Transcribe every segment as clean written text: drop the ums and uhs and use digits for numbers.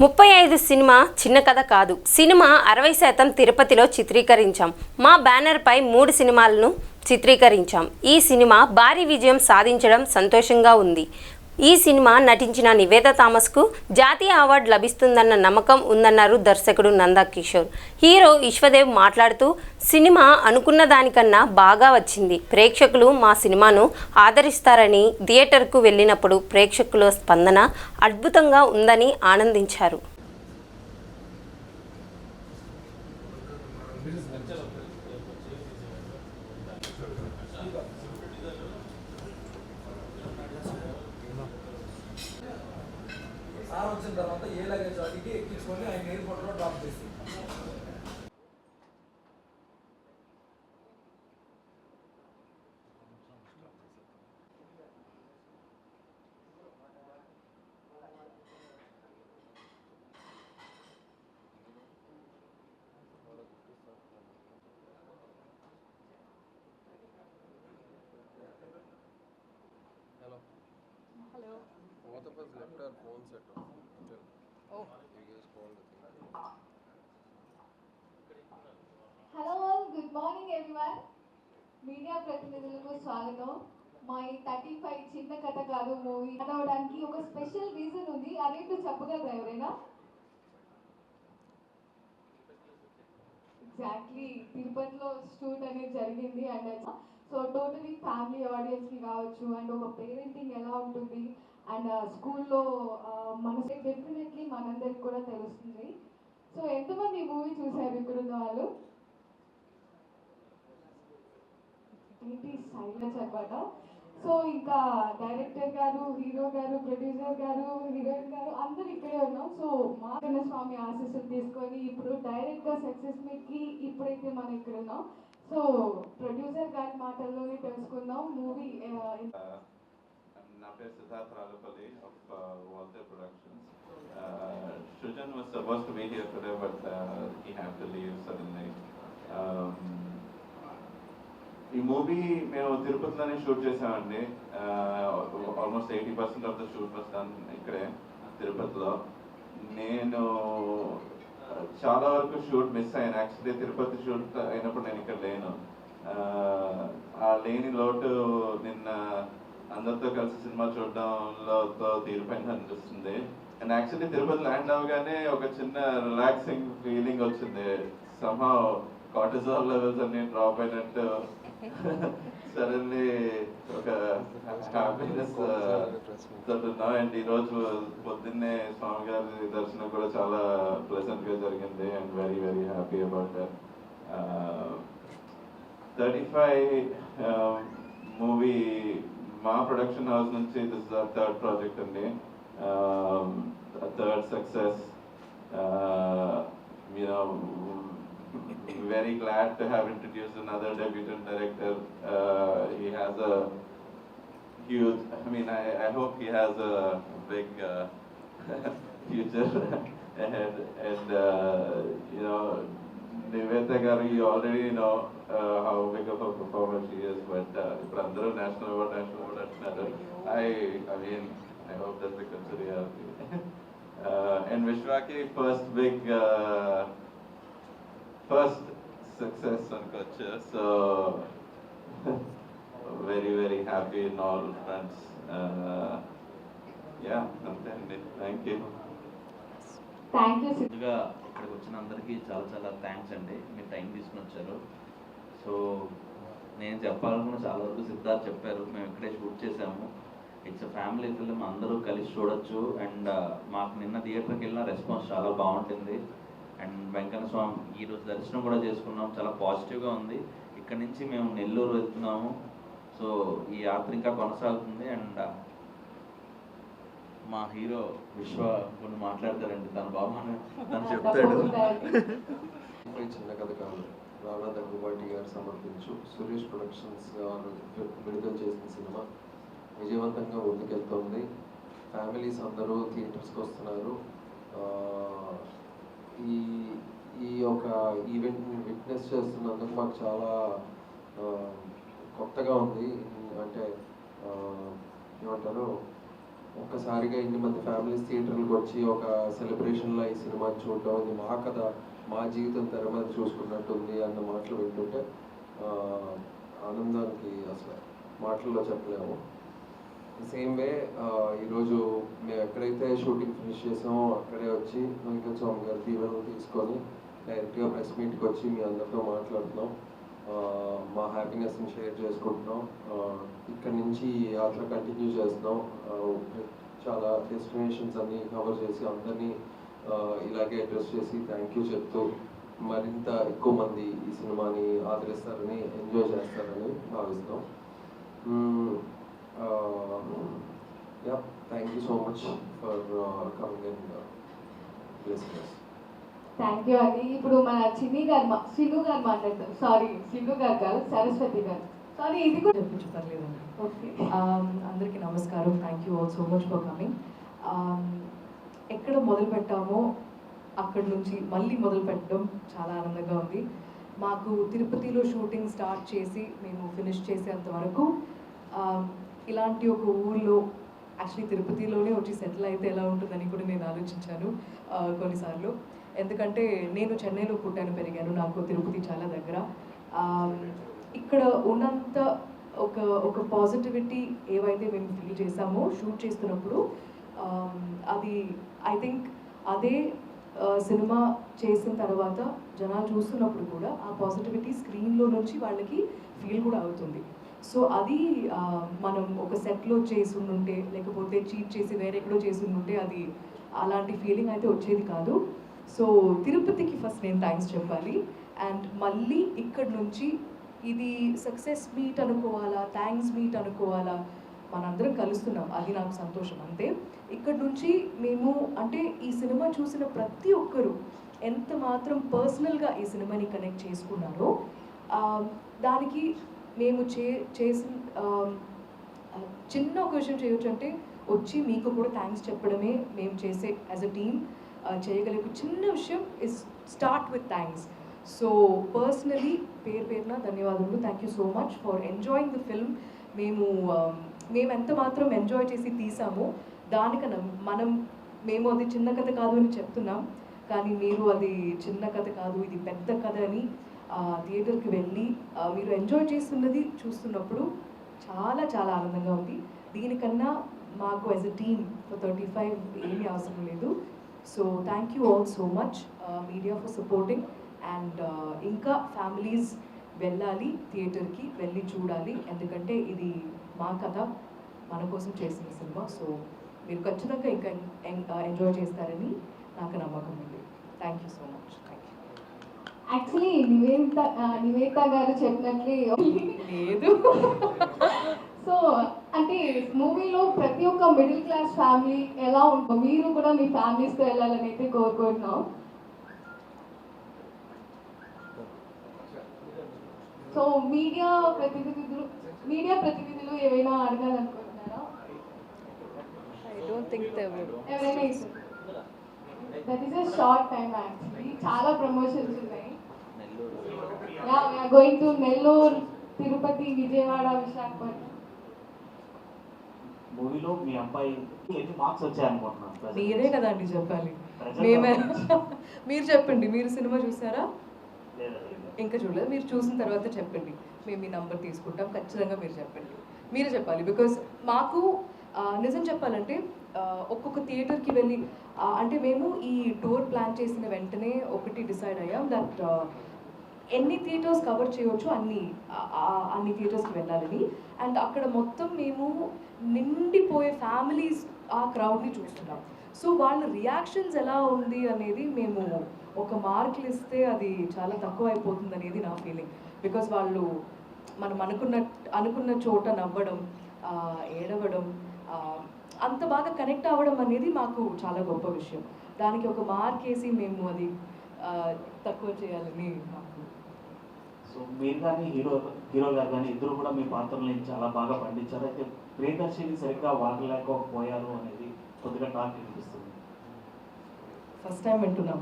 35 cinema చిన్న కథ కాదు. సినిమా 60% తిరుపతిలో చిత్రీకరించాం. మా బ్యానర్పై 3 సినిమాలను చిత్రీకరించాం. ఈ సినిమా భారీ విజయం సాధించడం సంతోషంగా ఉంది. ఈ సినిమా నటించిన నివేదా థామస్కు జాతీయ అవార్డు లభిస్తుందన్న నమ్మకం ఉందన్నారు దర్శకుడు నందా కిషోర్. హీరో విశ్వదేవ్ మాట్లాడుతూ, సినిమా అనుకున్న దానికన్నా బాగా వచ్చింది. ప్రేక్షకులు మా సినిమాను ఆదరిస్తారని, థియేటర్కు వెళ్ళినప్పుడు ప్రేక్షకుల స్పందన అద్భుతంగా ఉందని ఆనందించారు. సార్ వచ్చిన తర్వాత ఏ లగేజ్ అడిగి ఎక్కించుకొని ఆయన ఎయిర్పోర్ట్లో డ్రాప్ చేసి Hello. Both of us left our phones at home. Oh. You guys called the thing. Hello all, good morning everyone. Media ప్రతినిధులకు స్వాగతం. మా ఈ 35 చిన్న కథ కాదు మూవీ చదవడానికి ఒక స్పెషల్ రీజన్ ఉంది. అదేంటో చెప్పగలరా ఎవరైనా? ఎగ్జాక్ట్లీ తిరుపతిలో షూట్ అనేది జరిగింది. అండ్ సో టోటలీ ఫ్యామిలీ ఆడియన్స్కి కావచ్చు, అండ్ ఒక పేరెంటింగ్ ఎలా ఉంటుంది, అండ్ స్కూల్లో మనకి డెఫినెట్లీ మనందరికి కూడా తెలుస్తుంది. సో ఎంతమంది ఈ మూవీ చూసారు ఇక్కడున్న వాళ్ళు? సైలెన్స్ అనమాట. సో ఇంకా డైరెక్టర్ గారు, హీరో గారు, ప్రొడ్యూసర్ గారు, హీరోయిన్ గారు అందరు ఇక్కడే ఉన్నాం. సో మా స్వామి ఆశీస్సులు తీసుకొని ఇప్పుడు డైరెక్ట్ గా సక్సెస్ మీట్కి ఇప్పుడైతే మనం ఇక్కడ ఉన్నాం. సో ప్రొడ్యూసర్ గారి మాటల్లోనే తెలుసుకుందాం మూవీ. నా పేరు Siddharth Rajapalli of Waltair productions. Srijan was supposed to be here today, but he had to leave suddenly. ఈ మూవీ మేము తిరుపతిలోనే షూట్ చేసామండి. Almost 80% of the shoot was done ఇక్కడే తిరుపతిలో. నేను చాలా వరకు షూట్ మిస్ అయ్యాను. యాక్చువల్లీ తిరుపతి షూట్ అయినప్పుడు నేను ఇక్కడ లేను. ఆ లేని లోటు నిన్న అందరితో కలిసి సినిమా చూడడంలో తీరిపోయింది అనిపిస్తుంది. అండ్ యాక్చువల్లీ తిరుపతి ల్యాండ్ అవగానే ఒక చిన్న రిలాక్సింగ్ ఫీలింగ్ వచ్చింది. సమ్హౌ కార్టిజాల్ లెవెల్స్ అన్ని డ్రాప్ అయినట్టు సడన్లీ ఒక హ్యాపీనెస్ ఉన్నా. అండ్ ఈరోజు పొద్దున్నే స్వామి గారి దర్శనం కూడా చాలా ప్లెజెంట్ గా జరిగింది. And very very happy about that. 35 movie మా ప్రొడక్షన్ హౌస్ నుంచి this is our third project అండి. Third success. Very glad to have introduced another debutant director. He has a huge, I hope he has a big future ahead. And Nivedha garu, you already know how big of a performer she is, but ఇప్పుడు అందరూ national award అంటున్నారు. I hope that's becomes a reality. And Vishwaki first success on culture, so very very happy in all fronts. Thank you. ముందుగా ఇక్కడికి వచ్చిన అందరికీ చాలా చాలా thanks అండి, మీరు టైం తీసుకుని వచ్చారు. సో నేను చెప్పాలనుకున్న చాలా వరకు సిద్ధార్థ్ చెప్పారు. మేము ఇక్కడే షూట్ చేసాము. ఇట్స్ ఫ్యామిలీ ఫిల్మ్, అందరూ కలిసి చూడొచ్చు. అండ్ మాకు నిన్న థియేటర్కి వెళ్ళిన రెస్పాన్స్ చాలా బాగుంటుంది. అండ్ వెంకన్న స్వామి ఈరోజు దర్శనం కూడా చేసుకున్నాం, చాలా పాజిటివ్గా ఉంది. ఇక్కడ నుంచి మేము నెల్లూరు వెళ్తున్నాము. సో ఈ యాత్ర ఇంకా కొనసాగుతుంది. అండ్ మా హీరో విశ్వ కొన్ని మాట్లాడతారండి, తన బాబా తను చెప్తాడు. చిన్న కథ కాదు, రానా దగ్గుబాటి గారు సమర్పించు సురేష్ ప్రొడక్షన్స్ వారు విడుదల చేసిన సినిమా విజయవంతంగా ముందుకెళ్తుంది. ఫ్యామిలీస్ అందరూ థియేటర్స్కి వస్తున్నారు. ఈ యొక్క ఈవెంట్ని విట్నెస్ చేస్తున్నందుకు మాకు చాలా కొత్తగా ఉంది. అంటే ఏమంటారు, ఒక్కసారిగా ఇన్ని మంది ఫ్యామిలీస్ థియేటర్లకు వచ్చి ఒక సెలబ్రేషన్లో ఈ సినిమాని చూడటం, ఇది మా కథ, మా జీవితం తెర మీద చూసుకున్నట్టుంది అన్న మాటలు వింటుంటే ఆనందానికి అసలు మాటల్లో చెప్పలేము. సేమ్ వే ఈరోజు మేము ఎక్కడైతే షూటింగ్ ఫినిష్ చేసామో అక్కడే వచ్చి వెంకట స్వామి గారి దీవెనలు తీసుకొని డైరెక్ట్గా ప్రెస్ మీట్కి వచ్చి మీ అందరితో మాట్లాడుతున్నాం. మా హ్యాపీనెస్ని షేర్ చేసుకుంటున్నాం. ఇక్కడ నుంచి యాత్ర కంటిన్యూ చేస్తున్నాం. చాలా డెస్టినేషన్స్ అన్నీ కవర్ చేసి అందరినీ ఇలాగే అడ్రస్ చేసి థ్యాంక్ యూ చెప్తూ మరింత ఎక్కువ మంది ఈ సినిమాని ఆదరిస్తారని, ఎంజాయ్ చేస్తారని భావిస్తున్నాం. Thank you so much for coming and blessing us. Thank you అండి. ఇప్పుడు మన సింధు గారు మాట్లాడతారు. సారీ, సింధు గారు కాదు, సరస్వతి గారు. సారీ, ఇది కూడా చెప్పించలేదండి. ఓకే. అందరికీ నమస్కారం. Thank you all so much for coming. ఎక్కడ మొదలు పెట్టామో అక్కడి నుంచి మళ్ళీ మొదలు పెట్టడం చాలా ఆనందంగా ఉంది. మాకు తిరుపతిలో షూటింగ్ స్టార్ట్ చేసి మేము ఫినిష్ చేసేంత వరకు ఇలాంటి ఒక ఊళ్ళో, యాక్చువల్లీ తిరుపతిలోనే వచ్చి సెటిల్ అయితే ఎలా ఉంటుందని కూడా నేను ఆలోచించాను కొన్నిసార్లు. ఎందుకంటే నేను చెన్నైలో పుట్టాను, పెరిగాను, నాకు తిరుపతి చాలా దగ్గర. ఇక్కడ ఉన్నంత ఒక పాజిటివిటీ ఏవైతే మేము ఫీల్ చేసామో షూట్ చేస్తున్నప్పుడు, అది ఐ థింక్ అదే సినిమా చేసిన తర్వాత జనాలు చూస్తున్నప్పుడు కూడా ఆ పాజిటివిటీ స్క్రీన్లో నుంచి వాళ్ళకి ఫీల్ కూడా అవుతుంది. సో అది మనం ఒక సెట్లో చేసి ఉంటే, లేకపోతే చీట్ చేసి వేరెక్కడో చేసి ఉంటే అది అలాంటి ఫీలింగ్ అయితే వచ్చేది కాదు. సో తిరుపతికి ఫస్ట్ నేను థ్యాంక్స్ చెప్పాలి. అండ్ మళ్ళీ ఇక్కడ నుంచి ఇది సక్సెస్ మీట్ అనుకోవాలా, థ్యాంక్స్ మీట్ అనుకోవాలా, మనందరం కలుస్తున్నాం, అది నాకు సంతోషం అంతే. ఇక్కడ నుంచి మేము అంటే ఈ సినిమా చూసిన ప్రతి ఒక్కరూ ఎంత మాత్రం పర్సనల్గా ఈ సినిమాని కనెక్ట్ చేసుకున్నారో దానికి మేము చేసిన చిన్న ఒక విషయం చేయొచ్చు అంటే వచ్చి మీకు కూడా థ్యాంక్స్ చెప్పడమే మేము చేసే యాజ్ అ టీమ్ చేయగలిగే చిన్న విషయం is start with thanks. So personally పేరున ధన్యవాదాలు. Thank you so much for enjoying the film. మేము ఎంత మాత్రం ఎంజాయ్ చేసి తీసామో దానికన్నా మేము అది చిన్న కథ కాదు అని చెప్తున్నాం, కానీ మీరు అది చిన్న కథ కాదు, ఇది పెద్ద కథ అని థియేటర్కి వెళ్ళి మీరు ఎంజాయ్ చేస్తున్నది చూస్తున్నప్పుడు చాలా చాలా ఆనందంగా ఉంది. దీనికన్నా మాకు యాజ్ అ టీమ్ ఫర్ 35 ఏమీ అవసరం లేదు. So thank you all so much media for supporting. And ఇంకా ఫ్యామిలీస్ వెళ్ళాలి, థియేటర్కి వెళ్ళి చూడాలి, ఎందుకంటే ఇది మా కథ, మన కోసం చేసిన సినిమా. సో మీరు ఖచ్చితంగా ఇంకా ఎంజాయ్ చేస్తారని నాకు నమ్మకం ఉంది. Thank you so much. Thank you. Actually Nivetha గారు చెప్పినట్లే లేదు. సో అంటే మూవీలో ప్రతి ఒక్క మిడిల్ క్లాస్ ఫ్యామిలీ ఎలా ఉంటుందో మీరు కూడా మీ ఫ్యామిలీస్తో వెళ్ళాలని అయితే కోరుకుంటున్నాం. సో మీడియా ప్రతినిధులు ఏమైనా అడగాలనుకుంటున్నారా? I don't think they would. ఎవరైనా that is a short time actually. చాలా ప్రమోషన్స్ ఉన్నాయి. Yeah we are going to Nellore, Tirupati, Vijayawada, Visakhapatnam. మూవీలో మీ అబ్బాయి ఎన్ని మార్క్స్ వచ్చాయనుకుంటున్నాను? మీరే కదా అండి చెప్పాలి, మేమే. మీరు చెప్పండి, మీరు సినిమా చూసారా? ఇంకా చూడలేదు. మీరు చూసిన తర్వాత చెప్పండి, మేము మీ నంబర్ తీసుకుంటాం. ఖచ్చితంగా మీరు చెప్పండి, మీరే చెప్పాలి. బికాజ్ మాకు నిజం చెప్పాలంటే ఒక్కొక్క థియేటర్కి వెళ్ళి అంటే మేము ఈ టూర్ ప్లాన్ చేసిన వెంటనే ఒకటి డిసైడ్ అయ్యాం దట్ ఎన్ని థియేటర్స్ కవర్ చేయవచ్చు అన్ని థియేటర్స్కి వెళ్ళాలని. అండ్ అక్కడ మొత్తం మేము నిండిపోయే ఫ్యామిలీస్ ఆ క్రౌడ్ని చూస్తున్నాం. సో వాళ్ళ రియాక్షన్స్ ఎలా ఉంది అనేది మేము ఒక మార్కులు ఇస్తే అది చాలా తక్కువ అయిపోతుంది అనేది నా ఫీలింగ్. బికాజ్ వాళ్ళు మనం అనుకున్న చోట నవ్వడం, ఏడవడం, అంత బాగా కనెక్ట్ అవ్వడం అనేది మాకు చాలా గొప్ప విషయం. దానికి ఒక మార్క్ వేసి మేము అది తక్కువ చేయాలని నాకు. సో మీరు కానీ హీరో గారు కానీ ఇద్దరు కూడా మీ పాత్రలను చాలా బాగా పండించారు. అయితే ప్రియదర్శిని సరిగ్గా వాడలేకపోయారు అనేది కొద్దిగా టాక్ వినిపిస్తుంది. ఫస్ట్ టైం వింటున్నాం.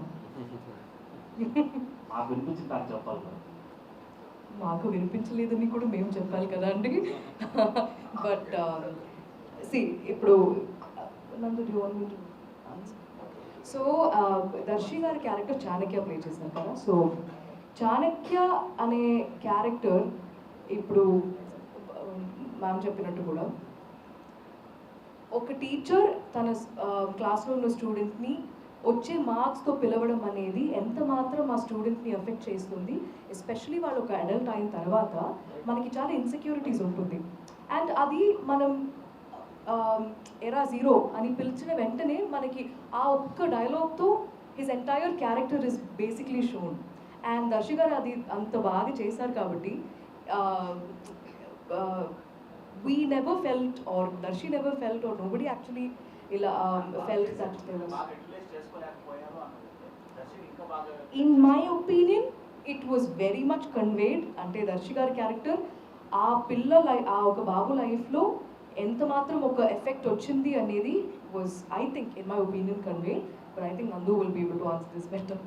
మాకు వినిపించింది నాకు చెప్పాలి కదా. మాకు వినిపించలేదని కూడా మేము చెప్పాలి కదా అండి. బట్ ఇప్పుడు Nandu, do you want me to answer? So Darshi గారి క్యారెక్టర్ చాణక్య ప్లే చేశారు కదా. సో చాణక్య అనే క్యారెక్టర్ ఇప్పుడు మ్యామ్ చెప్పినట్టు కూడా ఒక టీచర్ తన క్లాస్లో ఉన్న స్టూడెంట్ని వచ్చే మార్క్స్తో పిలవడం అనేది ఎంత మాత్రం ఆ స్టూడెంట్ని ఎఫెక్ట్ చేస్తుంది. ఎస్పెషలీ వాళ్ళు ఒక అడల్ట్ అయిన తర్వాత మనకి చాలా ఇన్సెక్యూరిటీస్ ఉంటుంది. అండ్ అది మనం ఎరా జీరో అని పిలిచిన వెంటనే మనకి ఆ ఒక్క డైలాగ్తో his entire character is basically shown. And Darshi garu అది అంత బాగా చేశారు కాబట్టి we never felt, or Darshi never felt, or nobody actually felt that there was. In my opinion, it was very much conveyed. Ante Darshi gar character aa pilla aa oka babu life lo enta matram oka effect ochindi anedi was, I think, in my opinion, conveyed. But I think Nandu will be able to answer this better.